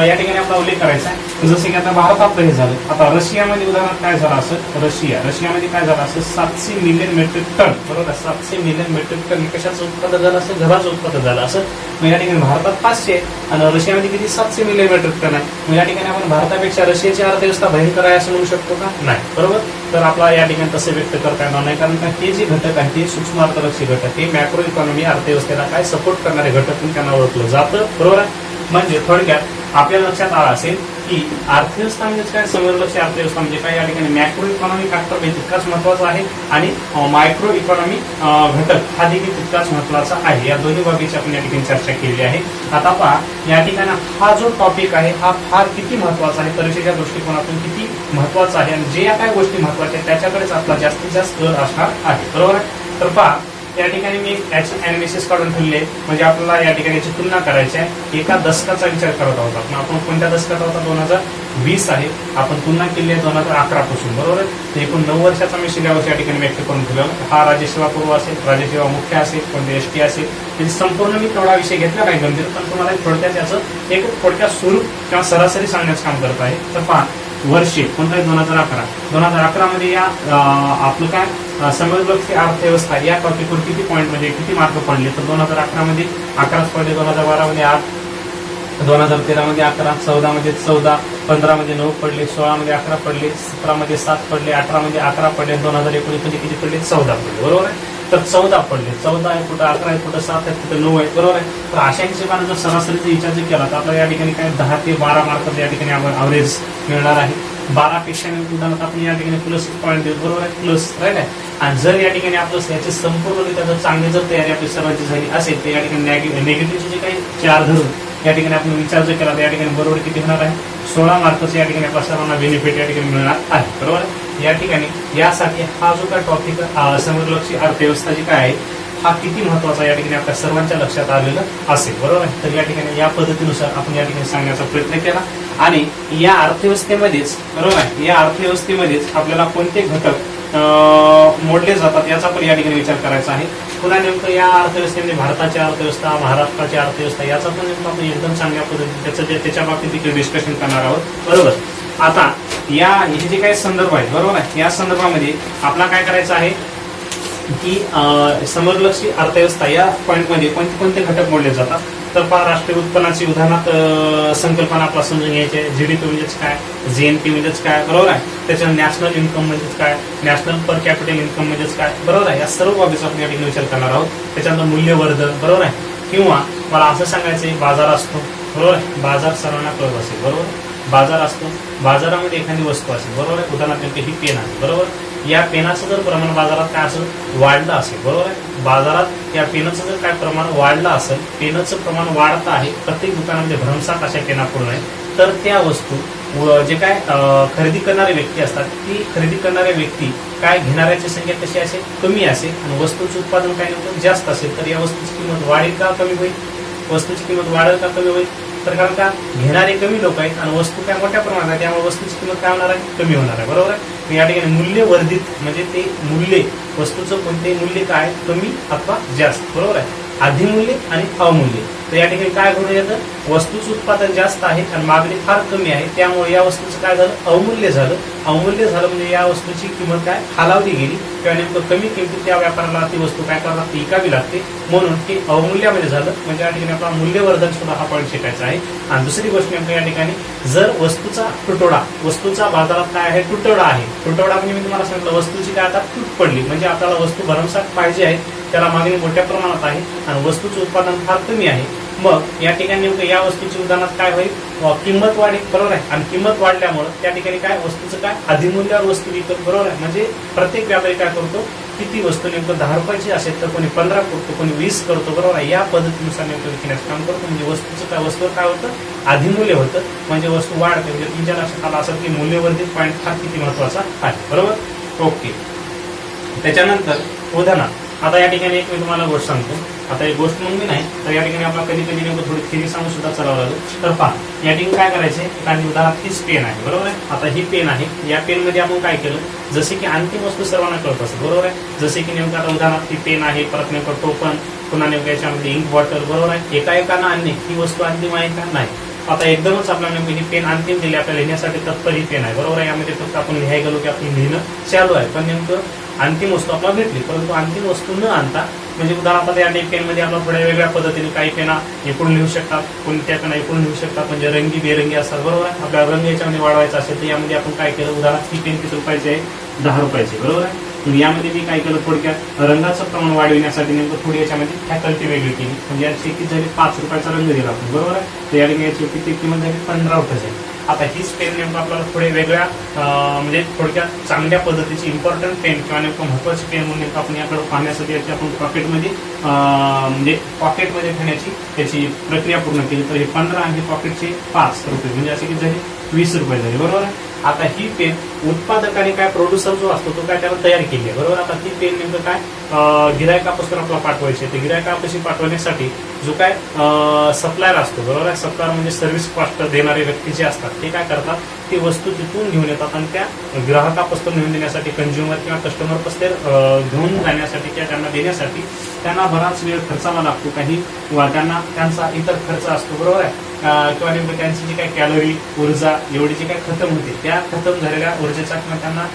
या ठिकाणी आपला उल्लेख करायचा आहे, जसं की आता भारतात हे झालं. आता रशियामध्ये उदाहरणार्थ काय झालं असेल, रशियामध्ये काय झालं असेल, 700 मिलियन मेट्रिक टन, बरोबर, 700 मिलियन मेट्रिक टन कशाचं उत्पादन झालं असेल, गव्हाचं उत्पादन झालं असेल. मग या ठिकाणी भारतात 500 आणि रशियामध्ये किती, 700 मिलियन मेट्रिक टन आहे. मग या ठिकाणी आपण भारतापेक्षा रशियाची अर्थव्यवस्था भयंकर आहे असं म्हणू शकतो का, नाही, बरोबर. तर आपला या ठिकाणी तसं व्यक्त करता येणार नाही, कारण का हे जे घटक आहे ते सूक्ष्म अर्थलक्षी घटक, हे मॅक्रो इकॉनॉमी अर्थव्यवस्थेला काय सपोर्ट करणारे घटक म्हणून त्यांना ओळखलं जातं, बरोबर आहे. म्हणजे थोडक्यात आपल्या लक्षात आलं असेल की अर्थव्यवस्था म्हणजे काय, समुद्रलक्षी अर्थव्यवस्था म्हणजे काय, या ठिकाणी मॅक्रो इकॉनॉमी फॅक्टर तितकाच महत्वाचा आहे आणि मायक्रो इकॉनॉमी घटक हा देखील तितकाच महत्वाचा आहे. या दोन्ही बाबीची आपण या ठिकाणी चर्चा केली आहे. आता पहा, या ठिकाणी हा जो टॉपिक आहे हा फार किती महत्वाचा आहे, परीक्षेच्या दृष्टिकोनातून किती महत्वाचा आहे, आणि जे या काही गोष्टी महत्वाच्या त्याच्याकडेच आपला जास्तीत जास्त कल असणार आहे, बरोबर आहे. तर पहा, या ठिकाणी मी याची अनालिसिस काढून ठेवले, म्हणजे आपल्याला या ठिकाणी याची तुलना करायची आहे. एका दशकाचा विचार करत आहोत आपण. आपण कोणत्या दशकात होता? 2020 आहे. आपण तुलना केली आहे 2011 पासून, बरोबर आहे. तर एकूण 9 वर्षाचा मी सिलेबस या ठिकाणी व्यक्त करून ठेवला. हा राज्यसेवा पूर्व असेल, राज्यसेवा मुख्य असेल, कोणते ST असेल, म्हणजे संपूर्ण मी तेवढा विषय घेतला नाही गंभीर, पण तुम्हाला थोडक्यात त्याचं एक थोडक्यात स्वरूप किंवा सरासरी सांगण्याचं काम करत आहे. तर पहा, वर्षे कोणतं आहे? 2011 मध्ये या आपलं काय समजलक्षी अर्थव्यवस्था या टॉपिकवर किती पॉईंट म्हणजे किती मार्क पडले? तर 2011 मध्ये 11 पडले, 2012 मध्ये 8, 2013 मध्ये 11, 14 मध्ये 14, 15 मध्ये 9 पडले, 16 मध्ये 11 पडले, 17 मध्ये 7 पडले, 18 मध्ये 11 पडले, 2019 मध्ये किती पडले? 14 पडले, बरोबर आहे. तर 14 पडले. 14 आहे, कुठं 11 आहे, कुठं 7 आहे, कुठं 9 आहे, बरोबर आहे. तर अशा हिशोबाने जर सरासरीचा विचार जर केला तर आपल्याला या ठिकाणी काय 10 ते 12 मार्क या ठिकाणी ॲव्हरेज मिळणार आहे. 12 पेक्षा उदाहरणार्थ आपण या ठिकाणी प्लस पॉईंट देऊ, बरोबर आहे, प्लस राईट आहे. आणि जर या ठिकाणी आपलं याची संपूर्णरित्या जर चांगली जर तयारी आपली सर्वांची झाली असेल तर या ठिकाणी निगेटिव्हचे जे काही 4 धरून या ठिकाणी आपण विचार जर केला तर या ठिकाणी बरोबर किती होणार आहे? 16 मार्कचं या ठिकाणी आपल्या सर्वांना बेनिफिट या ठिकाणी मिळणार आहे, बरोबर आहे. या ठिकाणी यासाठी हा जो काय टॉपिक समजलक्षी अर्थव्यवस्था जी काय आहे हा किती महत्वाचा या ठिकाणी आपल्या सर्वांच्या लक्षात आलेलं असेल, बरोबर आहे. तर या ठिकाणी या पद्धतीनुसार आपण या ठिकाणी सांगण्याचा प्रयत्न केला. आणि या अर्थव्यवस्थेमध्येच, बरोबर आहे, या अर्थव्यवस्थेमध्येच आपल्याला कोणते घटक मोडले जातात याचा पण या ठिकाणी विचार करायचा आहे. पुन्हा नेमकं या अर्थव्यवस्थेमध्ये भारताची अर्थव्यवस्था, महाराष्ट्राची अर्थव्यवस्था याचा पण नेमकं आपण एकदम चांगल्या पद्धतीने त्याच्या बाबतीत देखील डिस्कशन करणार आहोत, बरोबर. आता या हे जे काही संदर्भ आहेत, बरोबर आहे, या संदर्भामध्ये आपल्याला काय करायचं आहे की समजलक्षी अर्थव्यवस्था या पॉईंटमध्ये कोणते कोणते घटक मोडले जातात? तर पहा, राष्ट्रीय उत्पन्नाची उदाहरणार्थ संकल्पना आपला समजून घ्यायची आहे. GDP म्हणजेच काय, GNP म्हणजेच काय, बरोबर आहे. त्याच्या नॅशनल इन्कम म्हणजेच काय, नॅशनल पर कॅपिटल इन्कम म्हणजेच काय, बरोबर आहे. या सर्व बाबीचा आपण या ठिकाणी विचार करणार आहोत. त्याच्यानंतर मूल्यवर्धन, बरोबर आहे. किंवा मला असं सांगायचं आहे, बाजार असतो, बरोबर आहे. बाजार सर्वांना कळत असेल, बरोबर. बाजार असतो, बाजारामध्ये एखादी वस्तू असेल, बरोबर आहे. उदाहरणार्थ ही पेन आहे, बरोबर. या पेनाचं जर प्रमाण बाजारात काय असेल, वाढलं असेल, बरोबर आहे. बाजारात या पेनाचं जर काय प्रमाण वाढलं असेल, पेनाचं प्रमाण वाढतं आहे, प्रत्येक दुकानामध्ये भरमसाठ अशा पेना पूर्ण आहे, तर त्या वस्तू जे काय खरेदी करणारे व्यक्ती असतात, ती खरेदी करणारे व्यक्ती काय घेणाऱ्याची संख्या कशी असेल, कमी असेल, आणि वस्तूचं उत्पादन काय नेमकं जास्त असेल, तर या वस्तूची किंमत वाढेल का कमी होईल? वस्तूची किंमत वाढेल का कमी होईल? तर कारण का घेणारे कमी लोक आहेत आणि वस्तू काय मोठ्या प्रमाणात आहे, त्यामुळे वस्तूची किंमत काय होणार आहे? कमी होणार आहे, बरोबर आहे. या ठिकाणी मूल्यवर्धित म्हणजे ते मूल्य, वस्तूचं कोणते मूल्य काय, कमी अथवा जास्त, बरोबर आहे. अधिमूल्य आणि अवमूल्य. तर या ठिकाणी काय घडून येतं? वस्तूचं उत्पादन जास्त आहे आणि मागणी फार कमी आहे, त्यामुळे या वस्तूचं काय झालं? अवमूल्य झालं. अवमूल्य झालं म्हणजे या वस्तूची किंमत काय खालावली गेली किंवा नेमकं कमी किमतीत त्या व्यापाऱ्याला ती वस्तू काय करावी लागते? विकावी लागते, म्हणून ते अवमूल्यामध्ये झालं. म्हणजे या ठिकाणी आपला मूल्यवर्धन सुद्धा हा पॉईंट शिकायचा आहे. आणि दुसरी गोष्ट नेमकं या ठिकाणी जर वस्तूचा तुटवडा, वस्तूचा बाजारात काय आहे? तुटवडा आहे. तुटवडा म्हणजे मी तुम्हाला सांगितलं, वस्तूची काय आता तूट पडली, म्हणजे आपल्याला वस्तू भरमसाठ पाहिजे आहे, त्याला मागणी मोठ्या प्रमाणात आहे आणि वस्तूचं उत्पादन फार कमी आहे. मग या ठिकाणी नेमकं या वस्तूची उदाहरणार्थ काय होईल? किंमत वाढेल, बरोबर आहे. आणि किंमत वाढल्यामुळे त्या ठिकाणी काय वस्तूचं काय अधिमूल्यावर वस्तू विकतो, बरोबर आहे. म्हणजे प्रत्येक व्यापारी काय करतो की ती वस्तू नेमकं 10 रुपयाची असेल तर कोणी 15 करतो, कोणी 20 करतो, बरोबर आहे. या पद्धतीनुसार नेमकं विकण्याचं काम करतो. म्हणजे वस्तूचं काय, वस्तूवर काय होतं? अधिमूल्य होतं, म्हणजे वस्तू वाढते. म्हणजे तुमच्या लक्षात आलं असेल की मूल्यवर्धित पॉईंट हा किती महत्वाचा आहे, बरोबर. ओके. त्याच्यानंतर उदाहरणार्थ आता या ठिकाणी एक मी तुम्हाला गोष्ट सांगतो. आता एक गोष्ट म्हणून मी नाही तर या ठिकाणी आपल्याला कधी कधी नेमकं थोडी थिअरी सांगून सुद्धा चालावं लागेल. तर पहा, या ठिकाणी काय करायचे, एखादी उदाहरणार्थ हीच पेन आहे, बरोबर आहे. आता ही पेन आहे, या पेन मध्ये आपण काय केलं, जसे की अंतिम वस्तू सर्वांना कळत असेल, बरोबर आहे. जसे की नेमकं आता उदाहरणार्थ ही पेन आहे, परत नेमकं टोपण, पुन्हा नेमकं याच्यामध्ये इंक बॉटल, बरोबर आहे. एका एकानं आणणे ही वस्तू अंतिम आहे का? नाही. आता एकदमच आपल्याला नेमकं ही पेन अंतिम दिली, आपल्याला लिहिण्यासाठी तत्पर ही पेन आहे, बरोबर आहे. यामध्ये फक्त आपण लिहायला गेलो की आपण लिहिणं चालू आहे, पण नेमकं अंतिम वस्तू आपल्याला भेटली. परंतु अंतिम वस्तू न आणता म्हणजे उदाहरणार्थ या पेनमध्ये आपण थोड्या वेगळ्या पद्धतीने काही पेना एकूण लिहू शकतात, कोणत्या पेना एकूण लिहू शकतात, म्हणजे रंगी बेरंगी असतात, बरोबर आहे. आपल्याला रंग याच्यामध्ये वाढवायचा असेल तर यामध्ये आपण काय केलं, उदाहरणार्थ ही पेन किती रुपयाची आहे? 10 रुपयाची, बरोबर आहे. यामध्ये मी काय केलं, थोडक्यात रंगाचं प्रमाण वाढविण्यासाठी नेमकं थोडी याच्यामध्ये फॅकल्टी वेगळी केली. म्हणजे याची किती झाली? 5 रुपयाचा रंग दिला आपण, बरोबर आहे. तर या ठिकाणी याची किती किंमत झाली? 15 रुपयाची. आता हीच पेन नेमकं आपल्याला थोडे वेगळ्या म्हणजे थोडक्यात चांगल्या पद्धतीची इम्पॉर्टंट पेन किंवा नेमकं महत्वाची पेन म्हणून नेमकं आपण याकडे पाहण्यासाठी याची आपण पॉकेटमध्ये म्हणजे पॉकेटमध्ये ठेवण्याची त्याची प्रक्रिया पूर्ण केली. तर हे 15 आणि पॉकेटचे 5 रुपये म्हणजे असे किती झाले? 20 रुपये झाले, बरोबर आहे. आता ही पेन उत्पादकाने काय प्रोड्युसर जो असतो तो काय त्याला तयार केली आहे, बरोबर. आता ती पेन नेमकं काय गिरायकापासून आपल्याला पाठवायची, ते गिरायकापाशी पाठवण्यासाठी जो काय सप्लायर असतो, बरोबर आहे. सप्लायर म्हणजे सर्व्हिस कॉस्ट देणारे व्यक्ती जे असतात ते काय करतात, ती वस्तू तिथून घेऊन येतात आणि त्या ग्राहकापासून घेऊन देण्यासाठी, कंझ्युमर किंवा कस्टमर पासून घेऊन जाण्यासाठी किंवा त्यांना देण्यासाठी त्यांना बराच वेळ खर्चावा लागतो. काही त्यांना त्यांचा इतर खर्च असतो, बरोबर आहे. किंवा नेमकं त्यांची जी काही कॅलरी ऊर्जा एवढी जी काही खतम होते, त्या खतम झालेल्या ऊर्जेचा किंवा त्यांना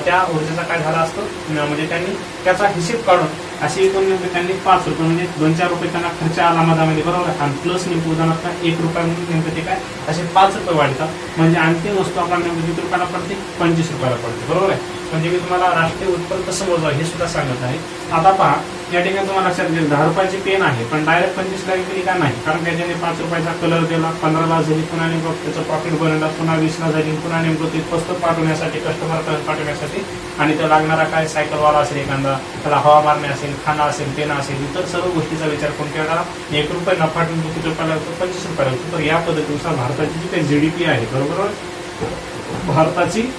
त्या ऊर्जेचा काय झाला असतो, म्हणजे त्यांनी त्याचा हिशेब काढून अशी एकूण नेमकं त्यांनी 5 रुपये म्हणजे 2-4 रुपये त्यांना खर्च आला मधामध्ये, बरोबर आहे. आणि प्लस नेमकं उदाहरणार्थ 1 रुपया म्हणून नेमकं ते काय असे 5 रुपये वाढतात. म्हणजे अंतिम वस्तू आपल्याला नेमकं किती रुपयाला पडते, 25 रुपयाला पडते, बरोबर आहे. म्हणजे मी तुम्हाला राष्ट्रीय उत्पन्न कसं मोजावं हे सुद्धा सांगत आहे. आता पहा, या ठिकाणी तुम्हाला लक्षात घ्या, 10 रुपयाची पेन आहे पण डायरेक्ट 25ला विकली का नाही, कारण त्याच्याने 5 रुपयाचा कलर दिला, 15ला झाली, पुन्हा नेमकं त्याचं प्रॉफिट बनवला, पुन्हा 20ला झाली, पुन्हा नेमकं ते पुस्तक पाठवण्यासाठी, कस्टमर पाठवण्यासाठी, आणि तो लागणारा काय सायकलवाला असेल एखादा, त्याला हवा मारणे असेल, खाना असेल, पेन असेल, इतर सर्व गोष्टीचा विचार करून केला 1 रुपये नफा किती रुपयाला होतो, 25 रुपयाला होतो. तर या पद्धतीनुसार भारताची जी काही जीडीपी आहे, बरोबर, भारताची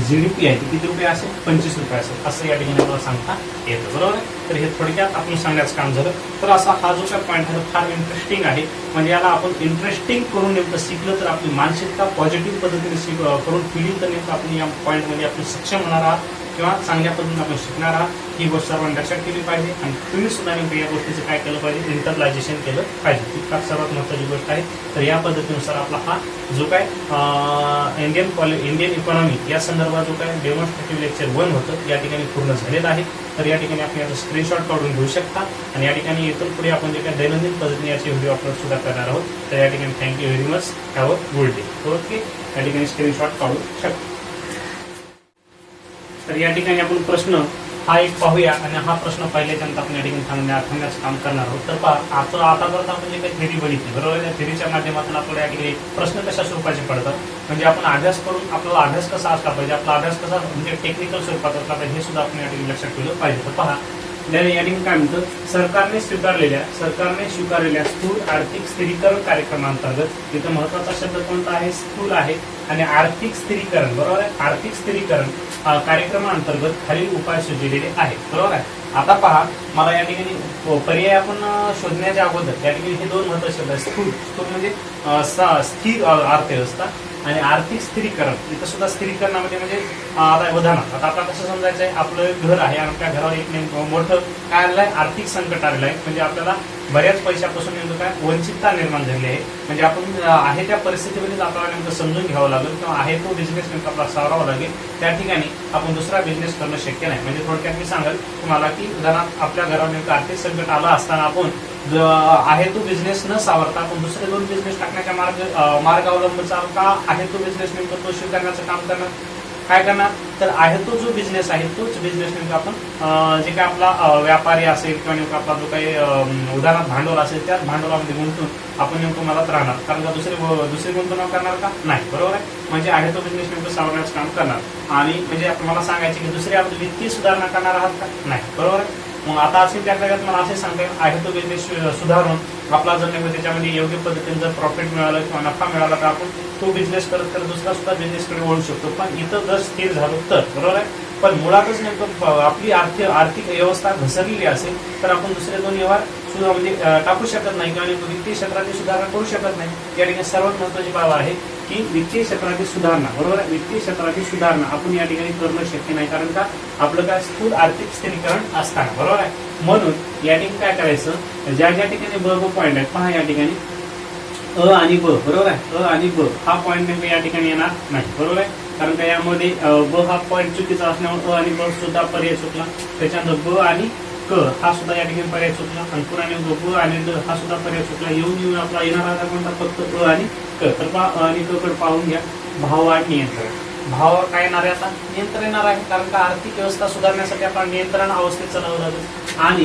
जीडीपी आहे ती किती रुपये असेल, 25 रुपये असेल, असं या ठिकाणी आपल्याला सांगता येतं, बरोबर आहे. तर हे थोडक्यात आपण सांगण्याचं काम झालं. तर असा हा जो काय पॉईंट आहे फार इंटरेस्टिंग आहे. म्हणजे याला आपण इंटरेस्टिंग करून नेमकं शिकलं तर आपली मानसिकता पॉझिटिव्ह पद्धतीने करून फिलिंग तर नेमकं आपण या पॉईंटमध्ये आपण सक्षम होणार आहात किंवा चांगल्या पद्धतीने आपण शिकणार आहात. ही गोष्ट सर्वांनी लक्षात केली पाहिजे आणि तुम्ही सुद्धा नेमकं या गोष्टीचं काय केलं पाहिजे, इंटरलायझेशन केलं पाहिजे. ती सर्वात महत्त्वाची गोष्ट आहे. तर या पद्धतीनुसार आपला हा जो काय इंडियन इकॉनॉमी या संदर्भात जो काय डेमॉन्स्ट्रेटिव्ह लेक्चर 1 होतं या ठिकाणी पूर्ण झालेलं आहे. तर या ठिकाणी आपण याचा स्क्रीनशॉट काढून घेऊ शकता आणि या ठिकाणी इथून पुढे आपण जे काही दैनंदिन पद्धतीने याचे व्हिडिओ अपलोड सुद्धा करणार आहोत. तर या ठिकाणी thank you very much, have a good day. Okay, या ठिकाणी स्क्रीनशॉट काढू शकता. तर या ठिकाणी आपण प्रश्न हा एक पाहूया आणि हा प्रश्न पाहिल्याच्यानंतर आपण या ठिकाणी सांगण्याचं काम करणार आहोत. तर पहा, आतापर्यंत आपण जे काही थेरी बघितली, बरोबर, त्या थेरीच्या माध्यमातून आपल्याला या ठिकाणी प्रश्न कशा स्वरूपाचे पडतात, म्हणजे आपण अभ्यास करून आपल्याला अभ्यास कसा असला पाहिजे, आपला अभ्यास कसा म्हणजे टेक्निकल स्वरूपात असला पाहिजे हे सुद्धा आपण या ठिकाणी लक्षात ठेवलं पाहिजे. तर पहा, या ठिकाणी काय म्हणतं, सरकारने स्वीकारलेल्या स्थूल आर्थिक स्थिरीकरण कार्यक्रमांतर्गत, इथं महत्वाचा शब्द कोणता आहे, स्थूल आहे, आणि आर्थिक स्थिरीकरण, बरोबर आहे, आर्थिक स्थिरीकरण कार्यक्रमांतर्गत खालील उपाय सुचविलेले आहेत, बरोबर आहे. आता पहा, मला या ठिकाणी पर्याय आपण शोधण्याच्या अगोदर या ठिकाणी हे 2 महत्वाचे शब्द आहेत. स्थूल म्हणजे स्थिर अर्थव्यवस्था आणि आर्थिक स्थिरीकरण. इथं सुद्धा स्थिरीकरणामध्ये म्हणजे आता उदाहरणार्थ आता आपल्याला कसं समजायचं आहे, आपलं घर आहे आणि त्या घरावर एक मोठं काय आलेलं आहे, आर्थिक संकट आलेलं आहे. म्हणजे आपल्याला बऱ्याच पैशापासून नेमकं काय वंचितता निर्माण झाली आहे. म्हणजे आपण आहे त्या परिस्थितीमध्ये आपल्याला नेमकं समजून घ्यावं लागेल किंवा आहे तो बिझनेस नेमका आपला सावरावा लागेल. त्या ठिकाणी आपण दुसरा बिझनेस करणं शक्य नाही. म्हणजे थोडक्यात मी सांगेल तुम्हाला की उदाहरणार्थ आपल्या घरावर नेमकं आर्थिक संकट आलं असताना आपण आहे तो बिझनेस न सावरता आपण दुसरे 2 बिझनेस टाकण्याचा मार्ग अवलंबायचा का, आहे तो बिझनेस नेमकं तो स्वीकारण्याचं काम करणार, काय करणार, तर आहे तो जो बिझनेस आहे तोच बिझनेस नेमका आपण जे काय आपला व्यापारी असेल किंवा नेमका आपला जो काही उदाहरणार्थ भांडवल असेल त्याच भांडवलामध्ये गुंतून आपण नेमकं मलाच राहणार, कारण का दुसरी गुंतवणूक करणार का नाही, बरोबर आहे. म्हणजे आहे तो बिझनेस नेमकं सावरण्याचं काम करणार आणि म्हणजे मला सांगायचे की दुसरी आपण वित्तीय सुधारणा करणार आहात का, नाही, बरोबर आहे. मग आता असेल त्या जागेत मला असे सांगता येईल, आहे तो बिझनेस सुधारून आपला जर नेमकं त्याच्यामध्ये योग्य पद्धतीने जर प्रॉफिट मिळालं किंवा नफा मिळाला तर आपण तो बिझनेस करत दुसरा सुद्धा बिझनेसकडे वळू शकतो. पण इथं जर स्थिर झालो तर, बरोबर आहे. पण मुळातच नेमकं आपली आर्थिक व्यवस्था घसरलेली असेल तर आपण दुसरे 2 व्यवहार सुद्धा म्हणजे टाकू शकत नाही किंवा वित्तीय क्षेत्राची सुधारणा करू शकत नाही. या ठिकाणी सर्वात महत्वाची बाब आहे की वित्तीय क्षेत्राची सुधारणा, बरोबर आहे, वित्तीय क्षेत्राची सुधारणा आपण या ठिकाणी करणं शक्य नाही, कारण का आपलं काय स्थूल आर्थिक स्थिरीकरण असताना, बरोबर आहे. म्हणून या ठिकाणी काय करायचं, ज्या ठिकाणी ब पॉईंट आहे पहा, या ठिकाणी अ आणि ब, बरोबर आहे, अ आणि ब हा पॉईंट नेमका या ठिकाणी येणार नाही, बरोबर आहे. कारण का यामध्ये ब हा पॉईंट चुकीचा असल्यामुळे अ आणि ब सुद्धा पर्याय चुकला. त्याच्यानंतर ब आणि क हा सुद्धा या ठिकाणी पर्याय चुकला आणि पुन्हा ब आणि ड हा सुद्धा पर्याय चुकला. येऊन आपला येणारा कोणता फक्त अ आणि क. तर पहा, अ आणि क कडे पाहून घ्या. भाव आणि नियंत्रण, भावावर काय येणार आहे, आता नियंत्रण येणार आहे, कारण का आर्थिक व्यवस्था सुधारण्यासाठी आपण नियंत्रण अवस्थेत चालवलं लागेल. आणि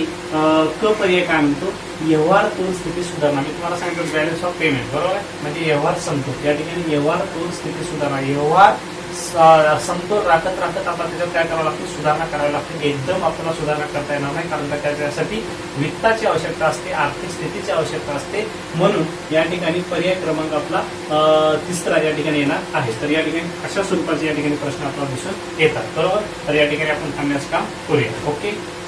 क पर्याय काय म्हणतो, व्यवहार तोल स्थिती सुधारणा. मी तुम्हाला सांगितलं बॅलन्स ऑफ पेमेंट, बरोबर आहे, म्हणजे व्यवहार समतोल. या ठिकाणी व्यवहार तोल स्थिती सुधारणा, व्यवहार समतोल राखत राखत आपल्याला त्याच्यात काय करावं लागतं, सुधारणा करावी लागते. एकदम आपल्याला सुधारणा करता येणार नाही, कारण त्याच्यासाठी वित्ताची आवश्यकता असते, आर्थिक स्थितीची आवश्यकता असते. म्हणून या ठिकाणी पर्याय क्रमांक आपला तिसरा या ठिकाणी येणार आहे. तर या ठिकाणी अशा स्वरूपाचे या ठिकाणी प्रश्न आपल्याला दिसून येतात. बरोबर. तर या ठिकाणी आपण थांबण्याचं काम करूया. ओके.